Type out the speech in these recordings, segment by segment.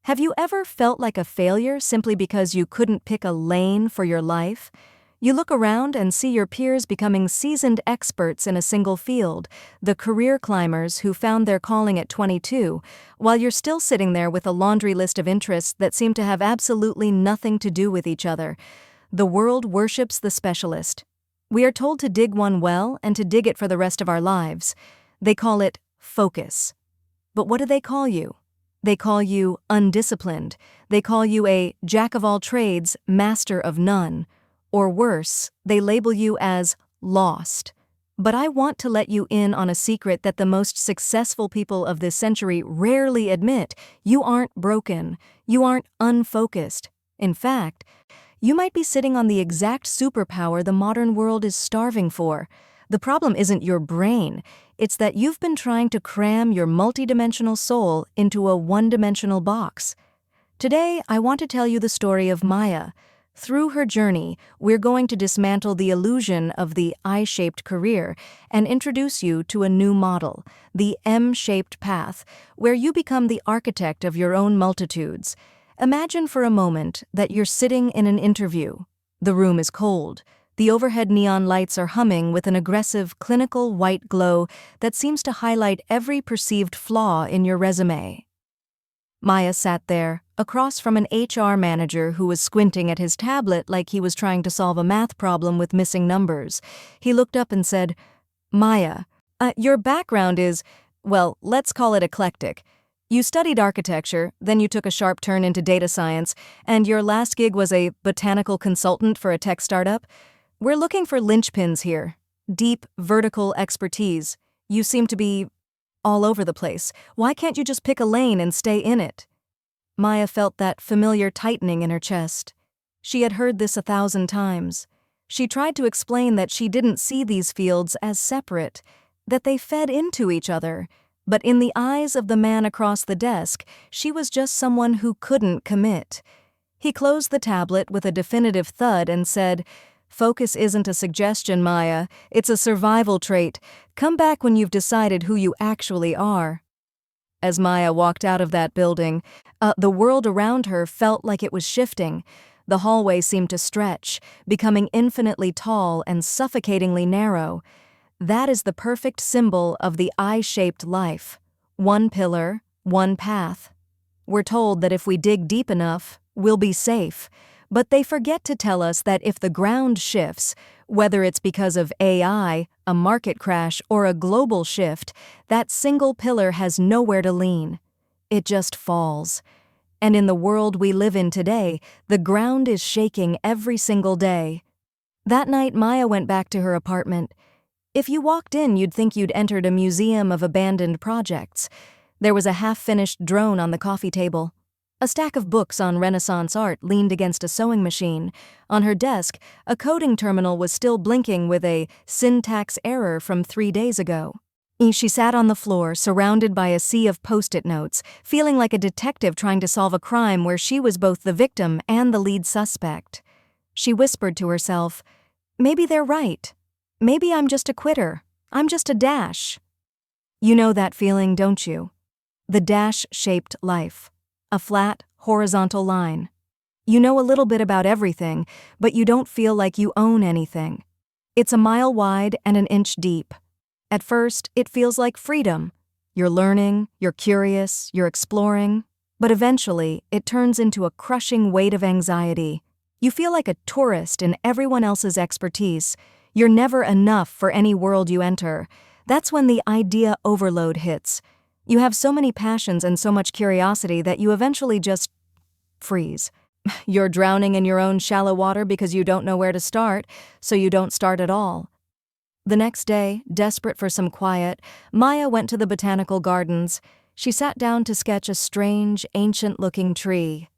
Have you ever felt like a failure simply because you couldn't pick a lane for your life? You look around and see your peers becoming seasoned experts in a single field, the career climbers who found their calling at 22, while you're still sitting there with a laundry list of interests that seem to have absolutely nothing to do with each other. The world worships the specialist. We are told to dig one well and to dig it for the rest of our lives. They call it focus. But what do they call you? They call you undisciplined. They call you a jack-of-all-trades, master of none. Or worse, they label you as lost. But I want to let you in on a secret that the most successful people of this century rarely admit. You aren't broken. You aren't unfocused. In fact, you might be sitting on the exact superpower the modern world is starving for. The problem isn't your brain. It's that you've been trying to cram your multidimensional soul into a one-dimensional box. Today, I want to tell you the story of Maya. Through her journey, we're going to dismantle the illusion of the I-shaped career and introduce you to a new model, the M-shaped path, where you become the architect of your own multitudes. Imagine for a moment that you're sitting in an interview. The room is cold. The overhead neon lights are humming with an aggressive, clinical white glow that seems to highlight every perceived flaw in your resume. Maya sat there, across from an HR manager who was squinting at his tablet like he was trying to solve a math problem with missing numbers. He looked up and said, "Maya, your background is, well, let's call it eclectic. You studied architecture, then you took a sharp turn into data science, and your last gig was a botanical consultant for a tech startup. We're looking for linchpins here. Deep, vertical expertise. You seem to be all over the place. Why can't you just pick a lane and stay in it?" Maya felt that familiar tightening in her chest. She had heard this 1,000 times. She tried to explain that she didn't see these fields as separate, that they fed into each other. But in the eyes of the man across the desk, she was just someone who couldn't commit. He closed the tablet with a definitive thud and said, "Focus isn't a suggestion, Maya. It's a survival trait. Come back when you've decided who you actually are." As Maya walked out of that building, the world around her felt like it was shifting. The hallway seemed to stretch, becoming infinitely tall and suffocatingly narrow. That is the perfect symbol of the I-shaped life. One pillar, one path. We're told that if we dig deep enough, we'll be safe. But they forget to tell us that if the ground shifts, whether it's because of AI, a market crash, or a global shift, that single pillar has nowhere to lean. It just falls. And in the world we live in today, the ground is shaking every single day. That night, Maya went back to her apartment. If you walked in, you'd think you'd entered a museum of abandoned projects. There was a half-finished drone on the coffee table. A stack of books on Renaissance art leaned against a sewing machine. On her desk, a coding terminal was still blinking with a syntax error from 3 days ago. She sat on the floor, surrounded by a sea of Post-it notes, feeling like a detective trying to solve a crime where she was both the victim and the lead suspect. She whispered to herself, "Maybe they're right. Maybe I'm just a quitter. I'm just a dash." You know that feeling, don't you? The dash-shaped life. A flat, horizontal line. You know a little bit about everything, but you don't feel like you own anything. It's a mile wide and an inch deep. At first, it feels like freedom. You're learning, you're curious, you're exploring. But eventually, it turns into a crushing weight of anxiety. You feel like a tourist in everyone else's expertise. You're never enough for any world you enter. That's when the idea overload hits. You have so many passions and so much curiosity that you eventually just freeze. You're drowning in your own shallow water because you don't know where to start, so you don't start at all. The next day, desperate for some quiet, Maya went to the botanical gardens. She sat down to sketch a strange, ancient-looking tree.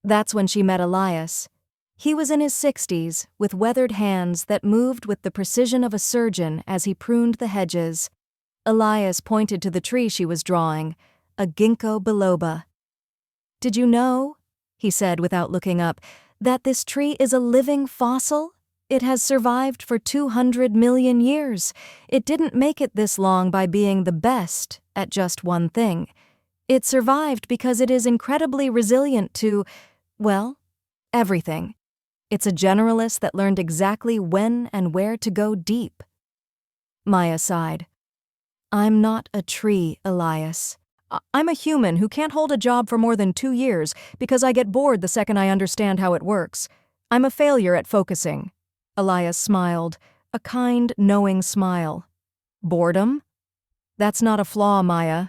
That's when she met Elias. He was in his 60s, with weathered hands that moved with the precision of a surgeon as he pruned the hedges. Elias pointed to the tree she was drawing, a ginkgo biloba. "Did you know," he said without looking up, "that this tree is a living fossil? It has survived for 200 million years. It didn't make it this long by being the best at just one thing. It survived because it is incredibly resilient to, well, everything. It's a generalist that learned exactly when and where to go deep. Maya sighed. I'm not a tree, Elias. I'm a human who can't hold a job for more than 2 years because I get bored the second I understand how it works. I'm a failure at focusing. Elias smiled, a kind, knowing smile. Boredom? That's not a flaw, Maya.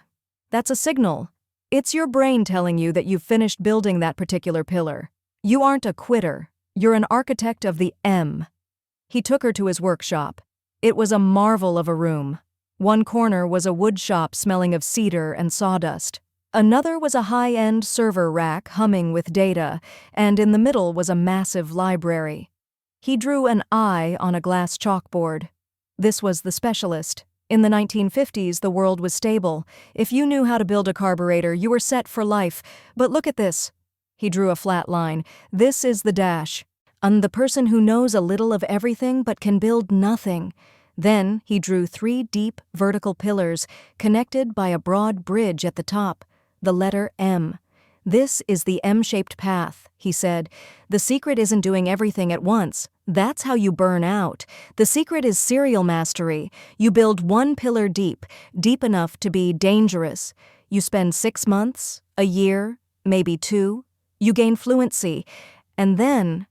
That's a signal. It's your brain telling you that you've finished building that particular pillar. You aren't a quitter. You're an architect of the M. He took her to his workshop. It was a marvel of a room. One corner was a wood shop smelling of cedar and sawdust. Another was a high-end server rack humming with data, and in the middle was a massive library. He drew an eye on a glass chalkboard. This was the specialist. In the 1950s, the world was stable. If you knew how to build a carburetor, you were set for life. But look at this. He drew a flat line. This is the dash. I'm the person who knows a little of everything but can build nothing. Then he drew 3 deep, vertical pillars, connected by a broad bridge at the top, the letter M. This is the M-shaped path, he said. The secret isn't doing everything at once. That's how you burn out. The secret is serial mastery. You build 1 pillar deep, deep enough to be dangerous. You spend 6 months, a year, maybe 2. You gain fluency. And then,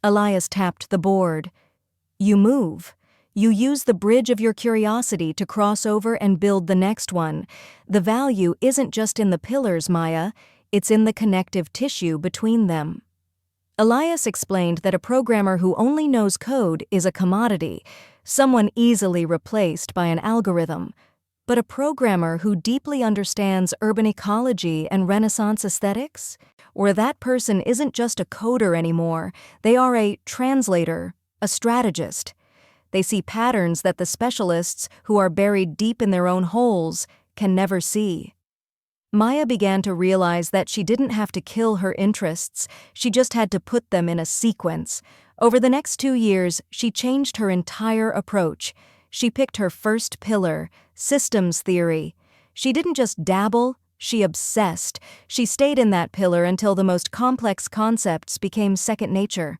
Elias tapped the board. You move. You use the bridge of your curiosity to cross over and build the next one. The value isn't just in the pillars, Maya. It's in the connective tissue between them. Elias explained that a programmer who only knows code is a commodity, someone easily replaced by an algorithm. But a programmer who deeply understands urban ecology and Renaissance aesthetics? Where that person isn't just a coder anymore, they are a translator, a strategist. They see patterns that the specialists, who are buried deep in their own holes, can never see. Maya began to realize that she didn't have to kill her interests, she just had to put them in a sequence. Over the next 2 years, she changed her entire approach. She picked her first pillar, systems theory. She didn't just dabble, she obsessed. She stayed in that pillar until the most complex concepts became second nature.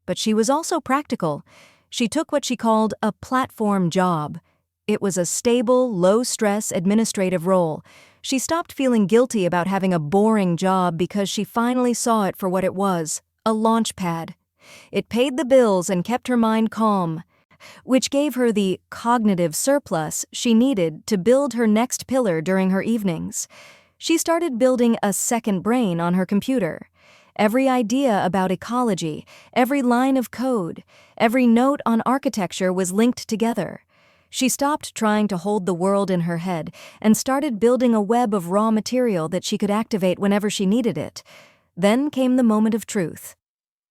But she was also practical. She took what she called a platform job. It was a stable, low-stress administrative role. She stopped feeling guilty about having a boring job because she finally saw it for what it was, a launch pad. It paid the bills and kept her mind calm, which gave her the cognitive surplus she needed to build her next pillar during her evenings. She started building a second brain on her computer. Every idea about ecology, every line of code, every note on architecture was linked together. She stopped trying to hold the world in her head and started building a web of raw material that she could activate whenever she needed it. Then came the moment of truth.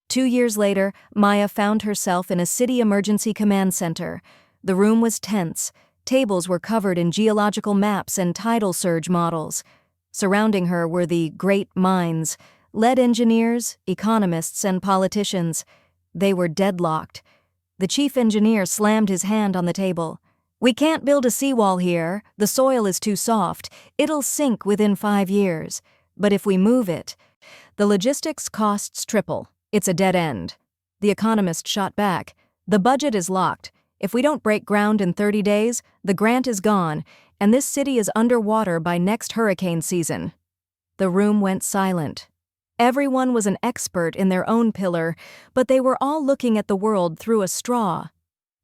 2 years later, Maya found herself in a city emergency command center. The room was tense. Tables were covered in geological maps and tidal surge models. Surrounding her were the great minds, lead engineers, economists, and politicians. They were deadlocked. The chief engineer slammed his hand on the table. We can't build a seawall here. The soil is too soft. It'll sink within 5 years. But if we move it, the logistics costs triple. It's a dead end. The economist shot back. The budget is locked. If we don't break ground in 30 days, the grant is gone, and this city is underwater by next hurricane season. The room went silent. Everyone was an expert in their own pillar, but they were all looking at the world through a straw.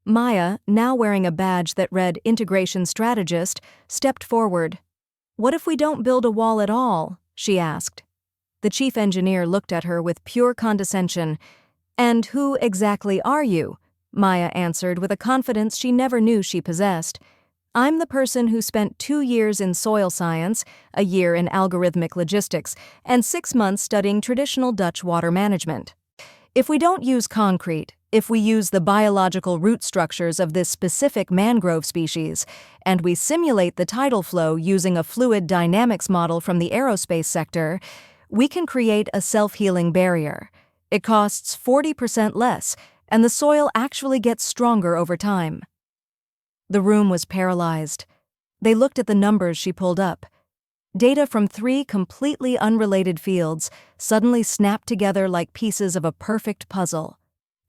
Maya, now wearing a badge that read Integration Strategist, stepped forward. What if we don't build a wall at all? She asked. The chief engineer looked at her with pure condescension. And who exactly are you? Maya answered with a confidence she never knew she possessed. I'm the person who spent 2 years in soil science, a year in algorithmic logistics, and 6 months studying traditional Dutch water management. If we don't use concrete, if we use the biological root structures of this specific mangrove species, and we simulate the tidal flow using a fluid dynamics model from the aerospace sector, we can create a self-healing barrier. It costs 40% less, and the soil actually gets stronger over time. The room was paralyzed. They looked at the numbers she pulled up. Data from three completely unrelated fields suddenly snapped together like pieces of a perfect puzzle.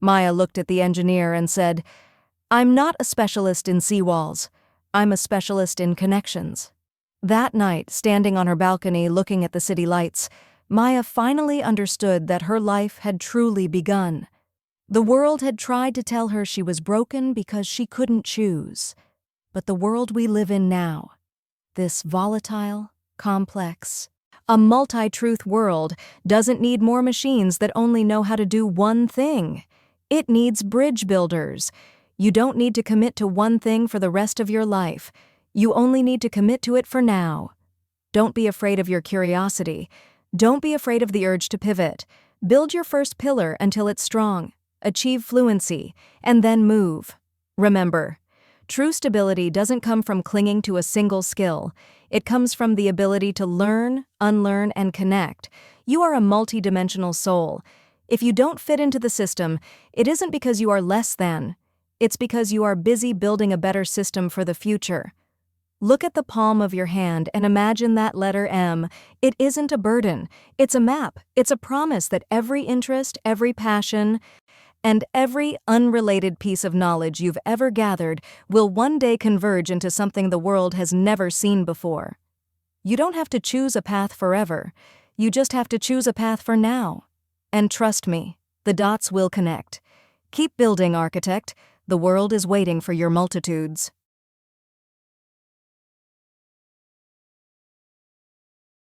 Maya looked at the engineer and said, "I'm not a specialist in seawalls. I'm a specialist in connections." That night, standing on her balcony looking at the city lights, Maya finally understood that her life had truly begun. The world had tried to tell her she was broken because she couldn't choose. But the world we live in now, this volatile, complex, a multi-truth world, doesn't need more machines that only know how to do one thing. It needs bridge builders. You don't need to commit to one thing for the rest of your life. You only need to commit to it for now. Don't be afraid of your curiosity. Don't be afraid of the urge to pivot. Build your first pillar until it's strong. Achieve fluency, and then move. Remember, true stability doesn't come from clinging to a single skill. It comes from the ability to learn, unlearn, and connect. You are a multidimensional soul. If you don't fit into the system, it isn't because you are less than. It's because you are busy building a better system for the future. Look at the palm of your hand and imagine that letter M. It isn't a burden. It's a map. It's a promise that every interest, every passion, and every unrelated piece of knowledge you've ever gathered will one day converge into something the world has never seen before. You don't have to choose a path forever. You just have to choose a path for now. And trust me, the dots will connect. Keep building, architect. The world is waiting for your multitudes.